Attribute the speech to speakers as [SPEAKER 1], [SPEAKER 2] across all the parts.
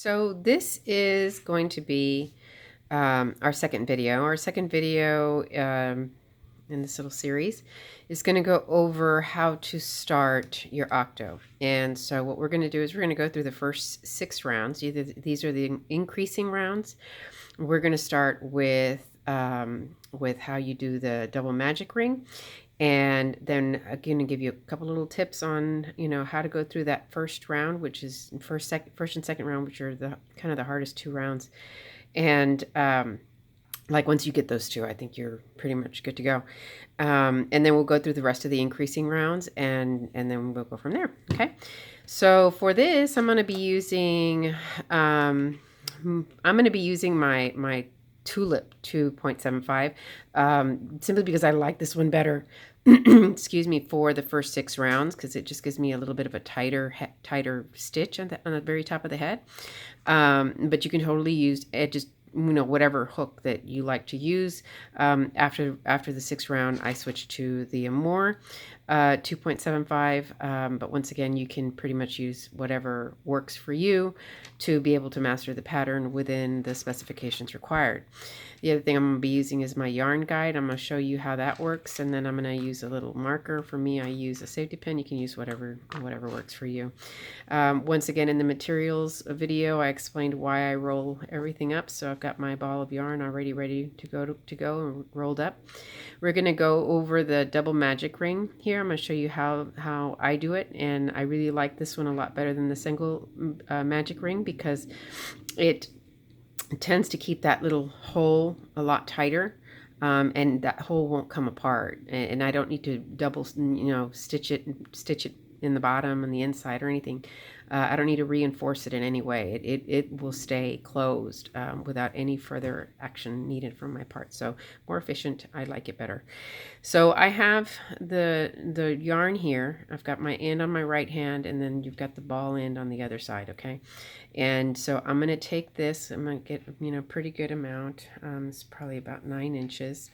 [SPEAKER 1] So this is going to be our second video. Our second video in this little series is going to go over how to start your octo. And so what we're going to do is we're going to go through the first 6 rounds. These are the increasing rounds. We're going to start with how you do the double magic ring. And then I'm going to give you a couple little tips on, how to go through that first round, which is first and second round, which are the kind of the hardest 2 rounds. And like once you get those 2, I think you're pretty much good to go. And then we'll go through the rest of the increasing rounds, and then we'll go from there. Okay. So for this, I'm going to be using my Tulip 2.75, simply because I like this one better. Excuse me, for the first 6 rounds, because it just gives me a little bit of a tighter stitch on the very top of the head. But you can totally use edges, whatever hook that you like to use. After the 6th round, I switched to the Amore 2.75. But once again, you can pretty much use whatever works for you to be able to master the pattern within the specifications required. The other thing I'm going to be using is my yarn guide. I'm going to show you how that works, and then I'm going to use a little marker. For me, I use a safety pin. You can use whatever works for you. Once again, in the materials video, I explained why I roll everything up. So I've got my ball of yarn already ready to go and rolled up. We're going to go over the double magic ring here. I'm going to show you how I do it, and I really like this one a lot better than the single magic ring, because it tends to keep that little hole a lot tighter, and that hole won't come apart, and I don't need to double stitch it in the bottom and the inside or anything. I don't need to reinforce it in any way. It will stay closed without any further action needed from my part. So more efficient. I like it better. So I have the yarn here. I've got my end on my right hand, and then you've got the ball end on the other side. Okay. And so I'm going to take this. I'm going to get a pretty good amount. It's probably about 9 inches.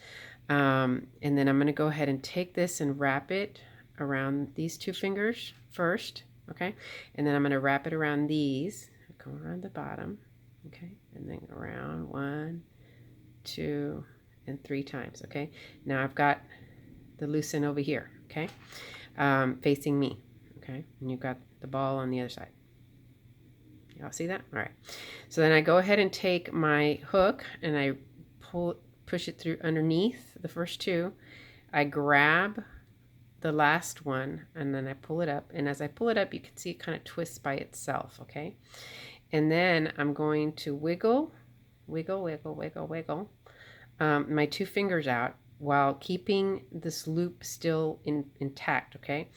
[SPEAKER 1] And then I'm going to go ahead and take this and wrap it around these 2 fingers first. Okay, and then I'm going to wrap it around these, go around the bottom, okay, and then around 1, 2, and 3 times. Okay, now I've got the loose end over here, okay, facing me, okay, and you've got the ball on the other side. Y'all see that? All right, so then I go ahead and take my hook and I push it through underneath the first 2. I grab the last one, and then I pull it up, and as I pull it up, you can see it kind of twists by itself. Okay, and then I'm going to wiggle my 2 fingers out while keeping this loop still intact. Okay,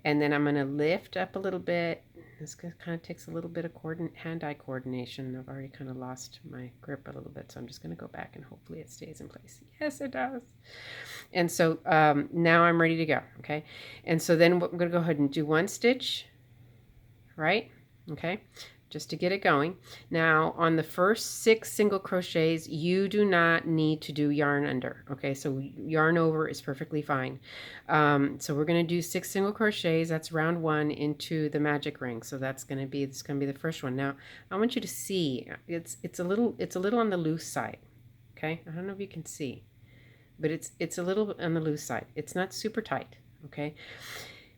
[SPEAKER 1] and then I'm going to lift up a little bit. This kind of takes a little bit of hand-eye coordination. I've already kind of lost my grip a little bit, so I'm just going to go back and hopefully it stays in place. Yes, it does. And so now I'm ready to go, okay? And so then I'm going to go ahead and do 1 stitch, right? Okay, just to get it going. Now on the first 6 single crochets, you do not need to do yarn under, okay? So yarn over is perfectly fine. So we're going to do 6 single crochets. That's round 1 into the magic ring. So that's going to be the first one. Now I want you to see it's a little on the loose side, okay? I don't know if you can see, but it's a little on the loose side. It's not super tight, okay?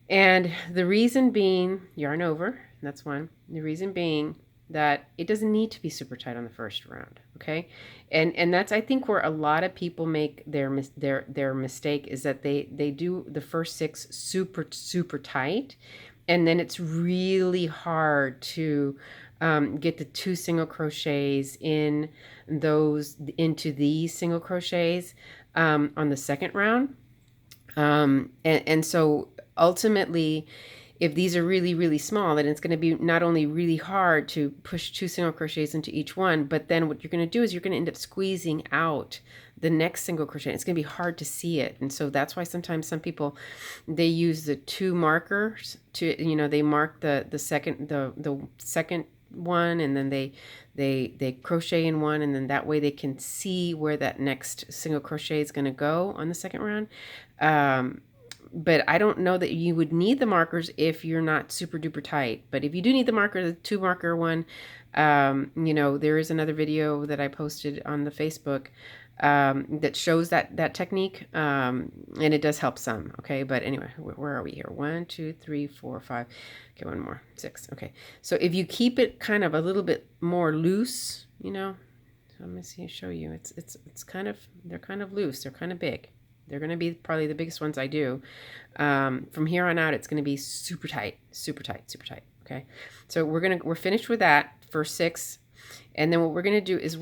[SPEAKER 1] And the reason being, yarn over, that's 1. The reason being that it doesn't need to be super tight on the first round, okay? And that's, I think, where a lot of people make their mistake, is that they do the first 6 super tight, and then it's really hard to get the 2 single crochets into these single crochets on the second round. And so ultimately, if these are really, really small, then it's going to be not only really hard to push 2 single crochets into each one, but then what you're going to do is you're going to end up squeezing out the next single crochet. It's going to be hard to see it. And so that's why sometimes some people, they use the 2 markers to, they mark the second one, and then they crochet in one, and then that way they can see where that next single crochet is going to go on the second round. But I don't know that you would need the markers if you're not super duper tight. But if you do need the marker, the 2 marker one, You know, there is another video that I posted on the Facebook that shows that technique, and it does help some. Okay, but anyway, where are we here? 1, 2, 3, 4, 5. Okay, one more, 6. Okay, so if you keep it kind of a little bit more loose, you know, so let me see, show you. It's kind of, they're kind of loose. They're kind of big. They're going to be probably the biggest ones I do. From here on out, it's going to be super tight, super tight, super tight. Okay, so we're finished with that for 6, and then what we're going to do is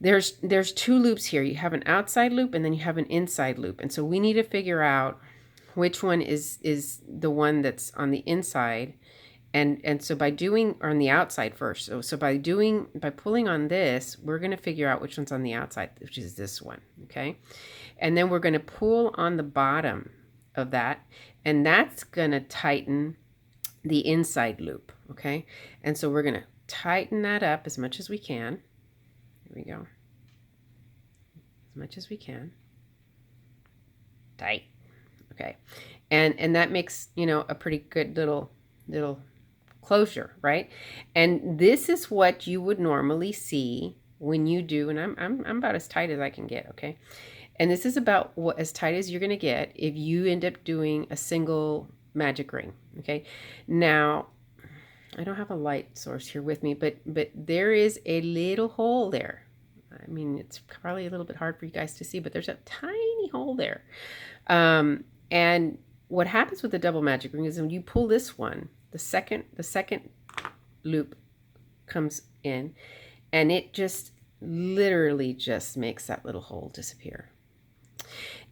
[SPEAKER 1] there's 2 loops here. You have an outside loop and then you have an inside loop, and so we need to figure out which one is the one that's on the inside, and so by doing, or on the outside first. So by pulling on this, we're going to figure out which one's on the outside, which is this one. Okay, and then we're going to pull on the bottom of that, and that's going to tighten the inside loop. Okay, and so we're going to tighten that up as much as we can. Here we go. As much as we can. Tight. Okay, and that makes, you know, a pretty good little closure, right? And this is what you would normally see when you do, and I'm about as tight as I can get. Okay, and this is about what as tight as you're going to get if you end up doing a single magic ring. Okay, now I don't have a light source here with me, but there is a little hole there. I mean, it's probably a little bit hard for you guys to see, but there's a tiny hole there. And what happens with the double magic ring is when you pull this one, the second loop comes in, and it just literally just makes that little hole disappear.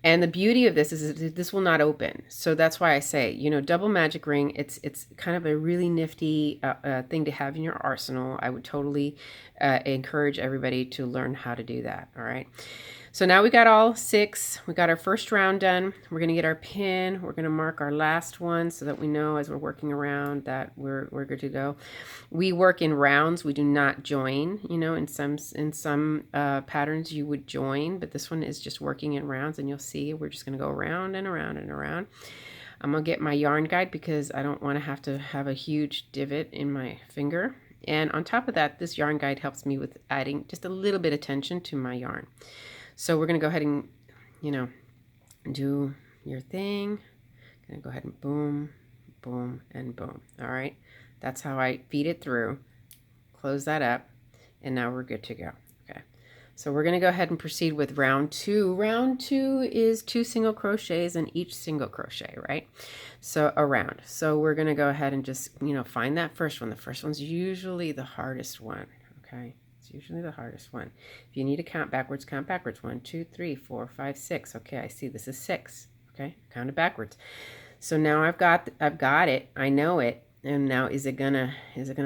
[SPEAKER 1] And the beauty of this is that this will not open. So that's why I say, you know, double magic ring, it's kind of a really nifty thing to have in your arsenal. I would totally encourage everybody to learn how to do that. All right. So now we got all 6. We got our first round done. We're going to get our pin. We're going to mark our last one so that we know as we're working around that we're good to go. We work in rounds. We do not join. You know, in some patterns you would join, but this one is just working in rounds, and you'll see we're just going to go around and around and around. I'm going to get my yarn guide because I don't want to have a huge divot in my finger. And on top of that, this yarn guide helps me with adding just a little bit of tension to my yarn. So we're going to go ahead and, you know, do your thing. Going to go ahead and boom, boom, and boom. All right. That's how I feed it through. Close that up. And now we're good to go. Okay. So we're going to go ahead and proceed with round 2. Round 2 is 2 single crochets in each single crochet, right? So around. So we're going to go ahead and just, you know, find that first one. The first one's usually the hardest one. Okay. Usually the hardest one. If you need to count backwards, count backwards. 1, 2, 3, 4, 5, 6. Okay, I see this is 6. Okay, count it backwards. So now I've got it. I know it. And now is it gonna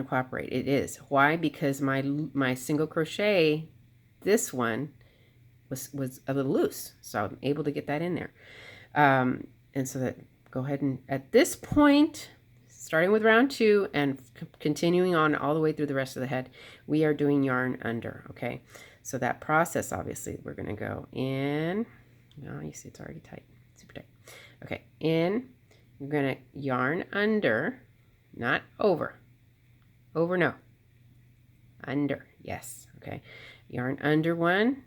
[SPEAKER 1] cooperate? It is. Why? Because my single crochet, this one was a little loose, so I'm able to get that in there. And so that, go ahead and at this point, starting with round 2 and continuing on all the way through the rest of the head, we are doing yarn under. Okay, so that process, obviously, we're going to go in. No, you see it's already tight, super tight. Okay, in. You're going to yarn under, not over. Over, no. Under, yes. Okay, yarn under 1,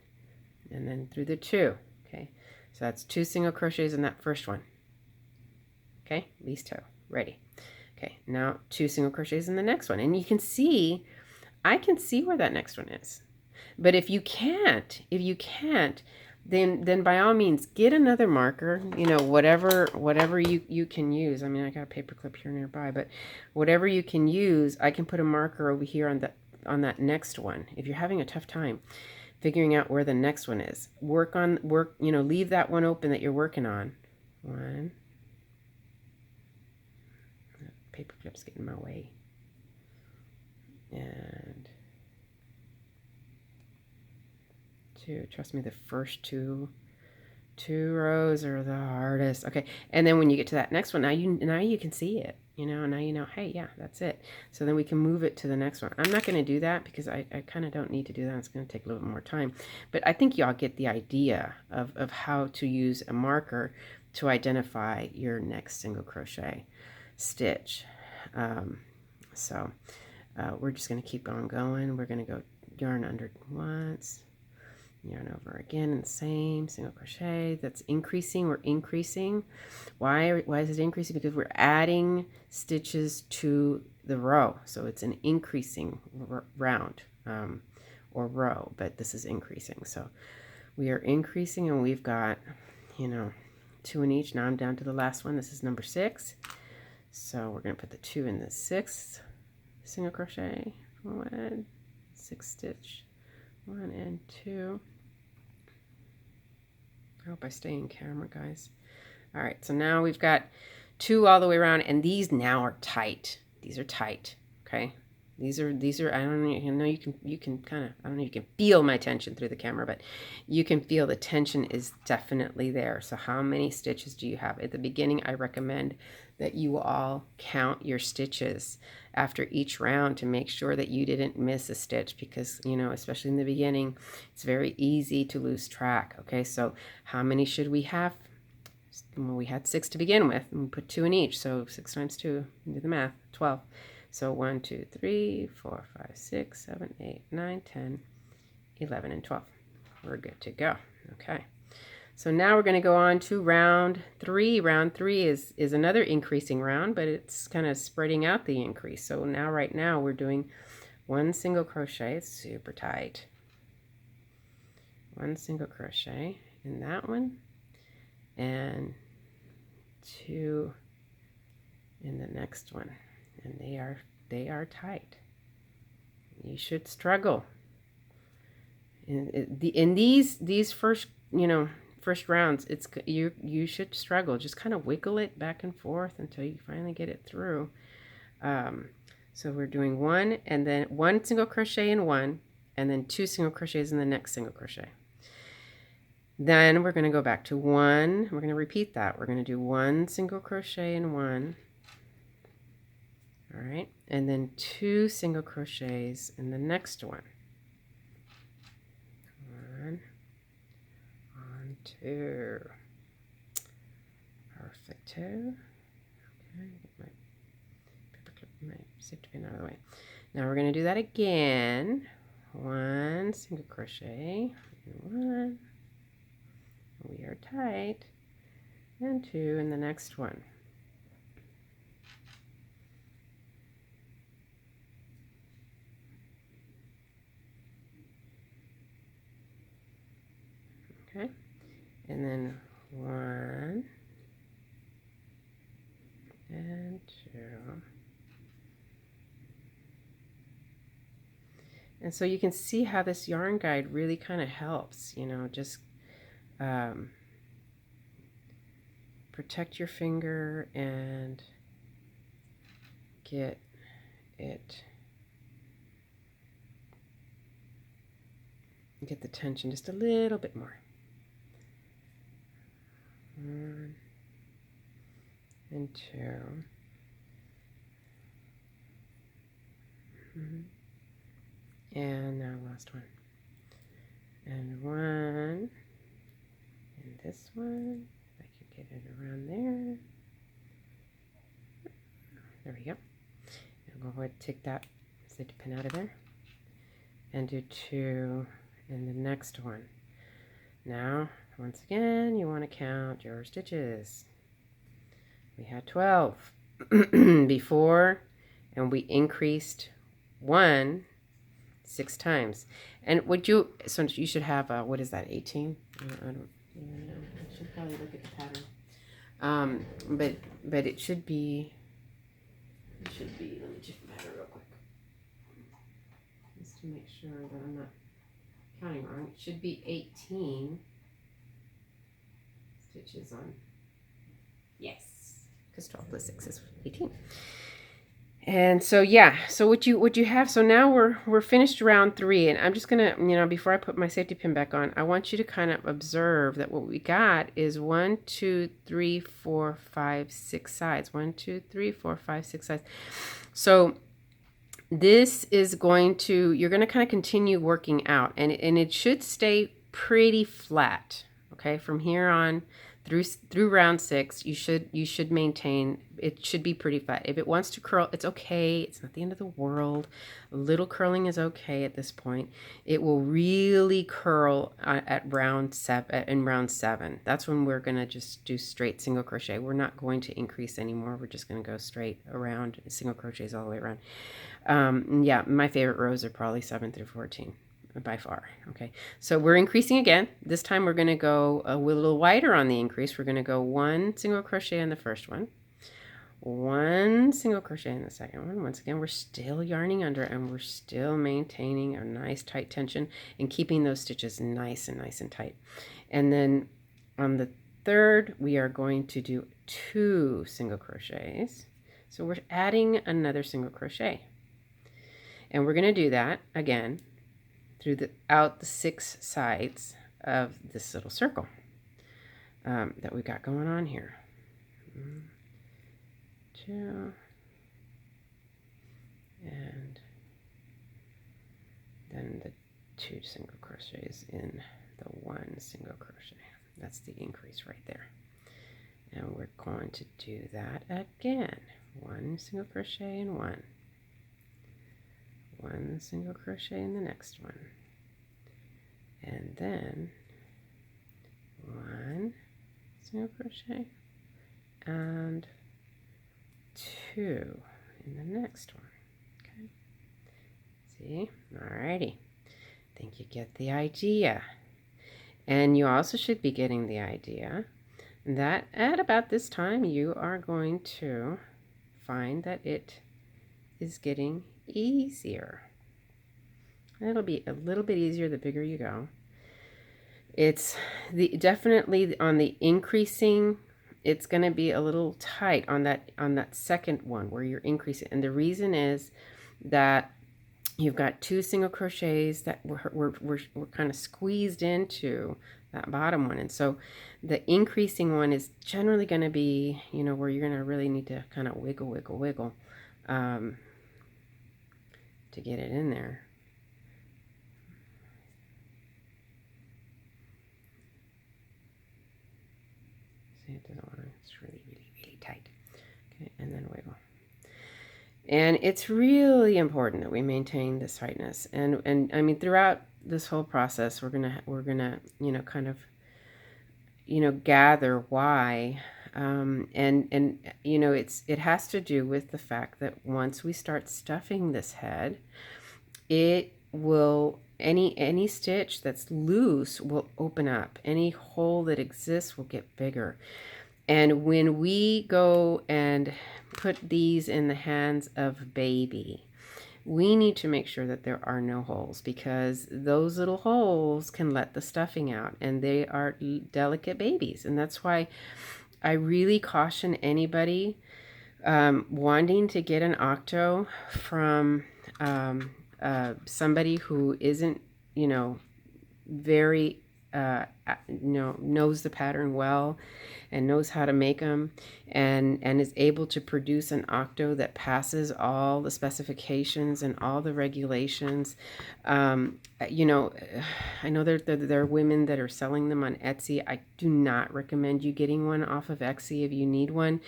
[SPEAKER 1] and then through the 2. Okay, so that's 2 single crochets in that first one. Okay, least toe, ready. Okay, now 2 single crochets in the next one. And you can see, I can see where that next one is. But if you can't, then by all means, get another marker, you know, whatever you can use. I mean, I got a paper clip here nearby, but whatever you can use, I can put a marker over here on that next one. If you're having a tough time figuring out where the next one is, you know, leave that one open that you're working on. 1. Paper clips get in my way. And 2. Trust me, the first two rows are the hardest. Okay, and then when you get to that next one, now you can see it. You know, now you know, hey, yeah, that's it. So then we can move it to the next one. I'm not going to do that because I kind of don't need to do that. It's going to take a little bit more time. But I think y'all get the idea of how to use a marker to identify your next single crochet stitch. we're just going to keep on going. We're going to go yarn under once, yarn over again in the same single crochet. That's increasing. We're increasing. Why is it increasing? Because we're adding stitches to the row, so it's an increasing round or row, but this is increasing. So we are increasing, and we've got, you know, 2 in each. Now I'm down to the last one. This is number 6, so we're going to put the 2 in the 6th single crochet, 1, 6 stitch, 1 and 2. I hope I stay in camera, guys. All right, so now we've got 2 all the way around, and these now are tight. These are tight, okay? These are I don't know, you can kind of, I don't know, you can feel my tension through the camera, but you can feel the tension is definitely there. So how many stitches do you have? At the beginning, I recommend that you all count your stitches after each round to make sure that you didn't miss a stitch, because, you know, especially in the beginning, it's very easy to lose track. Okay, so how many should we have? Well, we had 6 to begin with, and we put 2 in each, so 6 times 2, do the math, 12. So 1, 2, 3, 4, 5, 6, 7, 8, 9, 10, 11, and 12. We're good to go. Okay. So now we're going to go on to round 3. Round 3 is another increasing round, but it's kind of spreading out the increase. So now, right now, we're doing 1 single crochet. It's super tight. 1 single crochet in that one, and 2 in the next one, and they are tight. You should struggle in these first, you know, first rounds. It's you should struggle. Just kind of wiggle it back and forth until you finally get it through. So we're doing 1 and then 1 single crochet in one, and then 2 single crochets in the next single crochet. Then we're going to go back to 1. We're going to repeat that. We're going to do 1 single crochet in one. All right, and then 2 single crochets in the next one. 1, 2. Perfecto. Okay, get my paper clip, my safety pin out of the way. Now we're going to do that again. 1 single crochet in one. We are tight, and 2 in the next one. Okay, and then 1 and 2. And so you can see how this yarn guide really kind of helps, you know, just protect your finger and get the tension just a little bit more. 1 and 2. And now last one. And 1 and this one. If I could get it around there. There we go. And go ahead and take that safety pin out of there. And do 2 in the next one. Now, once again, you want to count your stitches. We had 12 before, and we increased 1 6 times. And so you should have, what is that, 18? I don't even know. I should probably look at the pattern. But it should be, let me check the pattern real quick. Just to make sure that I'm not counting wrong. It should be 18 stitches on, yes, because 12 plus 6 is 18. And so yeah, so what you have, so now we're finished round 3, and I'm just gonna, you know, before I put my safety pin back on, I want you to kind of observe that what we got is 1 2 3 4 5 6 sides. 1 2 3 4 5 6 sides. So this is going to, you're going to kind of continue working out, and it should stay pretty flat. Okay, from here on, through round 6, you should maintain, it should be pretty flat. If it wants to curl, it's okay. It's not the end of the world. A little curling is okay at this point. It will really curl at round 7. In round 7, that's when we're going to just do straight single crochet. We're not going to increase anymore. We're just going to go straight around, single crochets all the way around. Yeah, my favorite rows are probably 7 through 14 by far. Okay, so we're increasing again. This time we're going to go a little wider on the increase. We're going to go 1 single crochet in the first one, 1 single crochet in the second one. Once again, we're still yarning under, and we're still maintaining a nice tight tension and keeping those stitches nice and tight. And then on the third, we are going to do 2 single crochets. So we're adding another single crochet, and we're going to do that again throughout the 6 sides of this little circle that we've got going on here. 2, and then the 2 single crochets in the 1 single crochet. That's the increase right there. And we're going to do that again. 1 single crochet in 1. 1 single crochet in the next one, and then 1 single crochet and 2 in the next one. Okay, see? Alrighty, I think you get the idea. And you also should be getting the idea that at about this time you are going to find that it is getting easier. It'll be a little bit easier the bigger you go. It's definitely on the increasing, it's going to be a little tight on that second one where you're increasing. And the reason is that you've got 2 single crochets that we're kind of squeezed into that bottom one. And so the increasing one is generally going to be, where you're going to really need to kind of wiggle to get it in there. See, it doesn't want to, it's really tight. Okay, and then wiggle. And it's really important that we maintain this tightness. And I mean, throughout this whole process, we're gonna kind of gather why. And it has to do with the fact that once we start stuffing this head, it will, any stitch that's loose will open up. Any hole that exists will get bigger. And when we go and put these in the hands of baby, we need to make sure that there are no holes, because those little holes can let the stuffing out, and they are delicate babies. And that's why I really caution anybody wanting to get an octo from somebody who isn't, very, knows the pattern well and knows how to make them, and is able to produce an octo that passes all the specifications and all the regulations. I know there are women that are selling them on Etsy. I do not recommend you getting one off of Etsy. If you need one,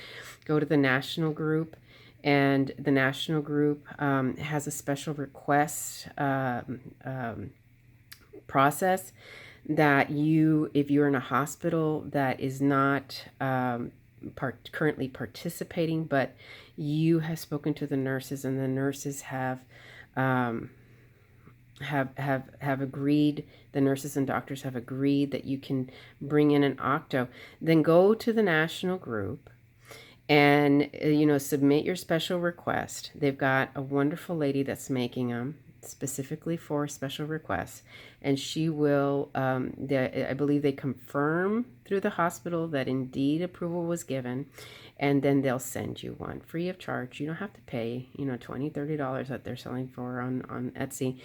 [SPEAKER 1] go to the National Group. And the National Group has a special request process that if you're in a hospital that is not currently participating, but you have spoken to the nurses, and the nurses have agreed, the nurses and doctors have agreed that you can bring in an octo, then go to the National Group and submit your special request. They've got a wonderful lady that's making them specifically for special requests, and she will I believe they confirm through the hospital that indeed approval was given, and then they'll send you one free of charge. You don't have to pay $20-$30 that they're selling for on Etsy.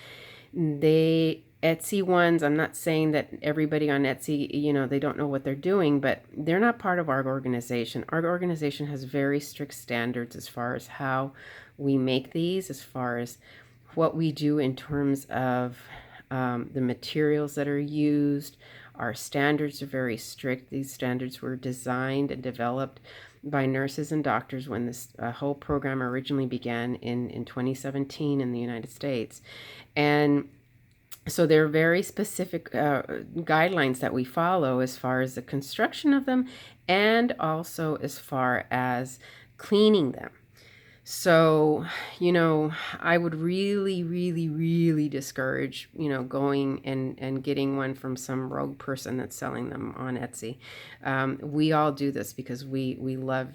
[SPEAKER 1] Etsy ones, I'm not saying that everybody on Etsy, they don't know what they're doing, but they're not part of our organization. Our organization has very strict standards as far as how we make these, as far as what we do in terms of the materials that are used, Our standards are very strict. These standards were designed and developed by nurses and doctors when this whole program originally began in 2017 in the United States. And so there are very specific guidelines that we follow as far as the construction of them and also as far as cleaning them. So, I would really, really, really discourage, going and getting one from some rogue person that's selling them on Etsy. We all do this because we love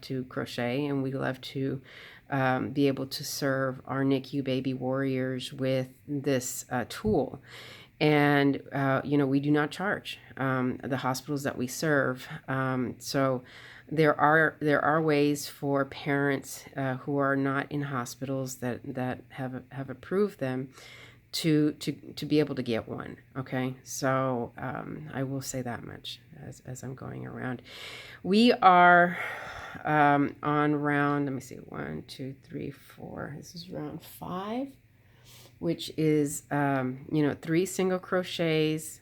[SPEAKER 1] to crochet, and we love to be able to serve our NICU baby warriors with this tool. And we do not charge the hospitals that we serve. So there are ways for parents who are not in hospitals that have approved them to be able to get one. Okay, so I will say that much as I'm going around. We are on round. Let me see. 1, 2, 3, 4. This is round 5, which is 3 single crochets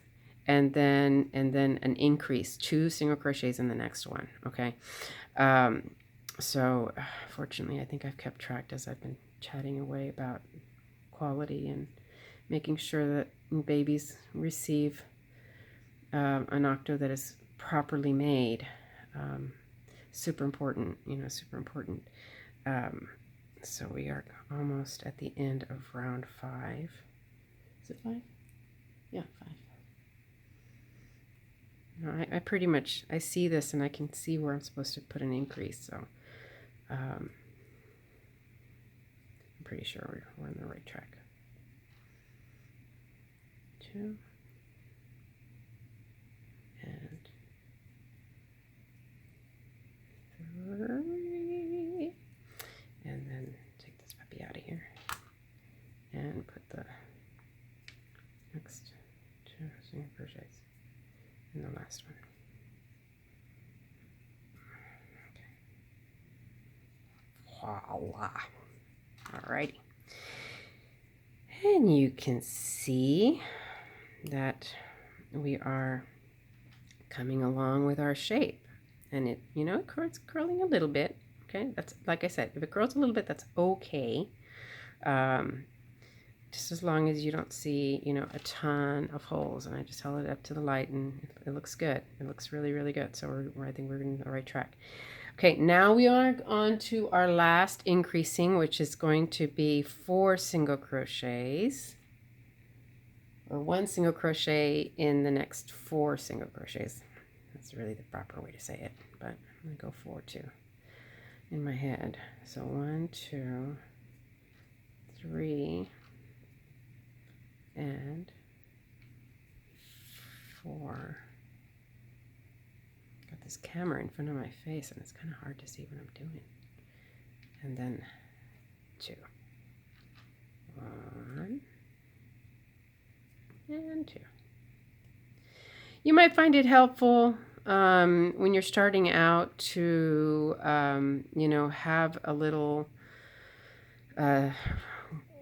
[SPEAKER 1] and then an increase, 2 single crochets in the next one. Okay. So fortunately, I think I've kept track as I've been chatting away about quality and making sure that babies receive an octo that is properly made. Super important, super important. So we are almost at the end of round 5. Is it 5? Yeah, 5. I pretty much, I see this and I can see where I'm supposed to put an increase. So I'm pretty sure we're on the right track. 2. And 3. And then take this puppy out of here and put the next 2 single crochets in the last one. Okay. Voila. Alrighty. And you can see that we are coming along with our shape. And it's curling a little bit. Okay, that's, like I said, if it curls a little bit, that's okay. Just as long as you don't see, a ton of holes. And I just held it up to the light and it looks good. It looks really, really good. So I think we're on the right track. Okay, now we are on to our last increasing, which is going to be 4 single crochets, or 1 single crochet in the next 4 single crochets. That's really the proper way to say it, but I'm going to go 4 too in my head. So 1, 2, 3, and 4. Got this camera in front of my face and it's kind of hard to see what I'm doing. And then 2. 1 and 2. You might find it helpful when you're starting out to, have a little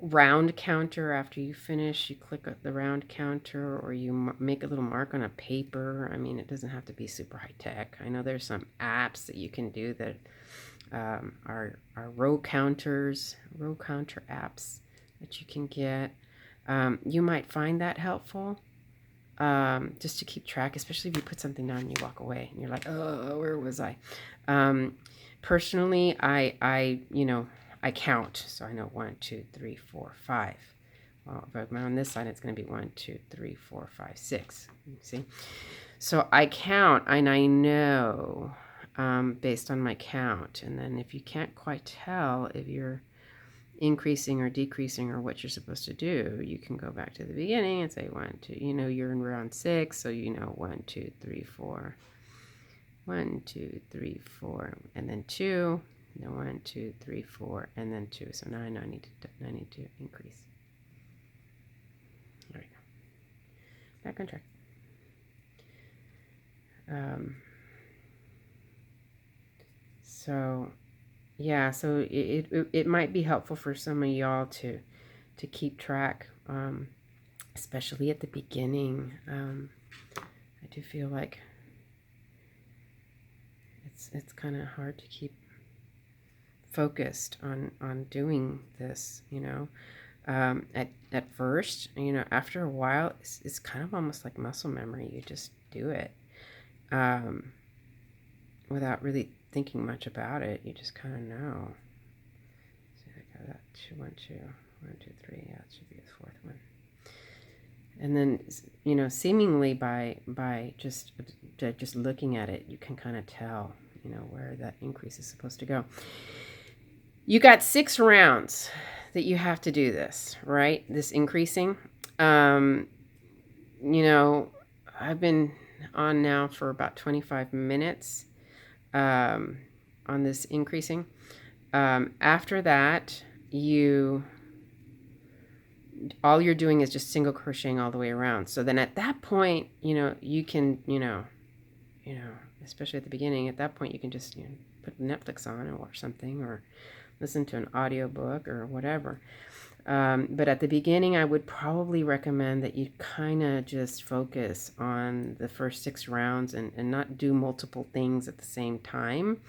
[SPEAKER 1] round counter after you finish. You click the round counter, or you make a little mark on a paper. I mean, it doesn't have to be super high tech. I know there's some apps that you can do that are row counter apps that you can get. You might find that helpful. Just to keep track, especially if you put something down and you walk away and you're like, oh, where was I? Personally, I count, so I know 1, 2, 3, 4, 5. Well, if I'm on this side, it's going to be 1, 2, 3, 4, 5, 6. You see? So I count and I know based on my count. And then if you can't quite tell if you're increasing or decreasing or what you're supposed to do, you can go back to the beginning and say 1, 2, you're in round 6, so 1, 2, 3, 4, 1, 2, 3, 4, and then 2, 1, 2, 3, 4, and then 2. So now I know I need to increase. There we go. Back on track. So yeah, so it might be helpful for some of y'all to keep track, especially at the beginning. I do feel like it's kind of hard to keep focused on doing this, you know. At first, you know, after a while, it's kind of almost like muscle memory. You just do it without really thinking much about it. You just kind of know. See, I got that 2, 1, 2, 1, 2, 3. Yeah, it should be the fourth one. And then, you know, seemingly by just looking at it, you can kind of tell, you know, where that increase is supposed to go. You got 6 rounds that you have to do this, right? This increasing. You know, I've been on now for about 25 minutes on this increasing. After that, all you're doing is just single crocheting all the way around. So then at that point, you know, you can, you know, especially at the beginning, at that point you can just, you know, put Netflix on and watch something or listen to an audiobook or whatever. But at the beginning, I would probably recommend that you kind of just focus on the first 6 rounds and not do multiple things at the same time,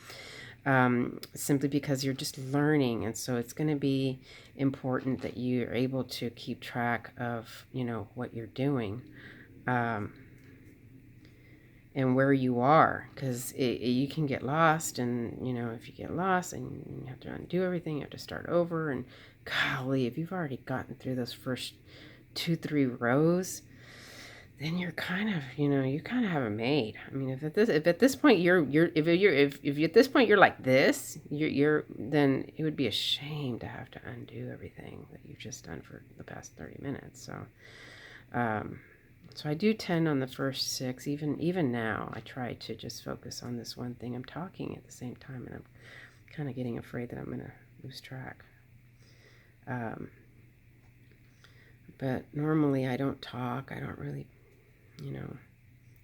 [SPEAKER 1] simply because you're just learning. And so it's going to be important that you're able to keep track of, you know, what you're doing. And where you are, because you can get lost, and you know, if you get lost and you have to undo everything, you have to start over, and golly, if you've already gotten through those first 2-3 rows, then you're kind of, you know, you kind of have it made. I mean, if at this point if at this point you're like this, you're then it would be a shame to have to undo everything that you've just done for the past 30 minutes. So I do tend on the first 6, even now, I try to just focus on this one thing. I'm talking at the same time, and I'm kind of getting afraid that I'm going to lose track. But normally I don't talk. I don't really, you know,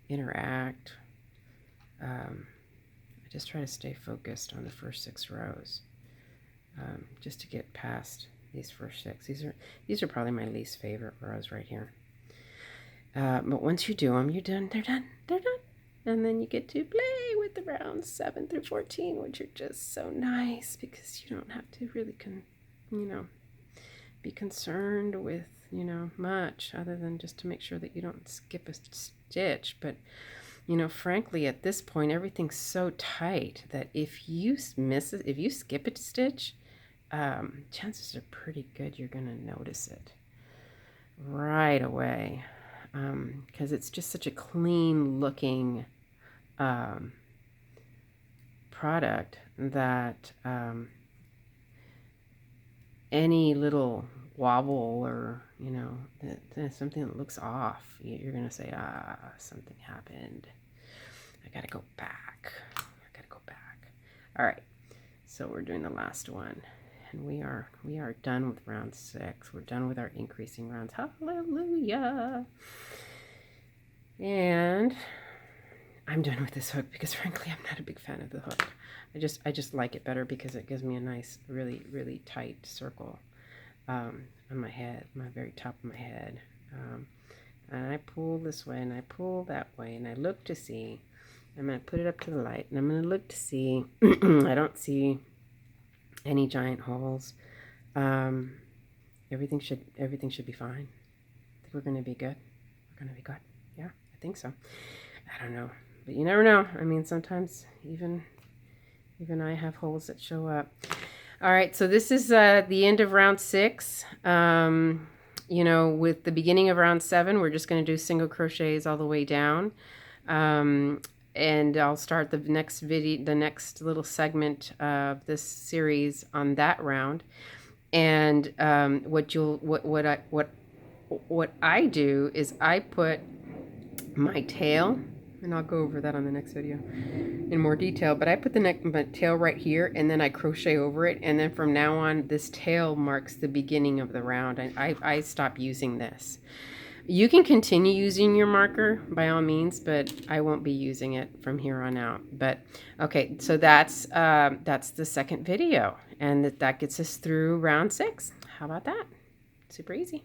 [SPEAKER 1] interact. I just try to stay focused on the first 6 rows, just to get past these first 6. These are probably my least favorite rows right here. But once you do them, you're done. They're done. They're done. And then you get to play with the rounds 7 through 14, which are just so nice because you don't have to really, be concerned with, much other than just to make sure that you don't skip a stitch. But, frankly, at this point, everything's so tight that if you miss it, if you skip a stitch, chances are pretty good you're going to notice it right away. Because it's just such a clean looking product that any little wobble or something that looks off, you're gonna say, something happened. I gotta go back. All right, so we're doing the last one, and we are done with round 6. We're done with our increasing rounds. Hallelujah. And I'm done with this hook because frankly I'm not a big fan of the hook. I just like it better because it gives me a nice, really, really tight circle on my head, my very top of my head. And I pull this way and I pull that way and I look to see. I'm going to put it up to the light and I'm going to look to see. I don't see any giant holes. Everything should be fine. I think we're going to be good. We're going to be good. Yeah, I think so. I don't know, but you never know. I mean, sometimes even I have holes that show up. All right, so this is the end of round 6. With the beginning of round 7, we're just going to do single crochets all the way down. And I'll start the next little segment of this series on that round. And what I do is I put my tail, and I'll go over that on the next video in more detail, but I put my tail right here and then I crochet over it, and then from now on this tail marks the beginning of the round, and I stop using this. You can continue using your marker by all means, but I won't be using it from here on out. But okay, so that's the second video, and that gets us through round 6. How about that? Super easy.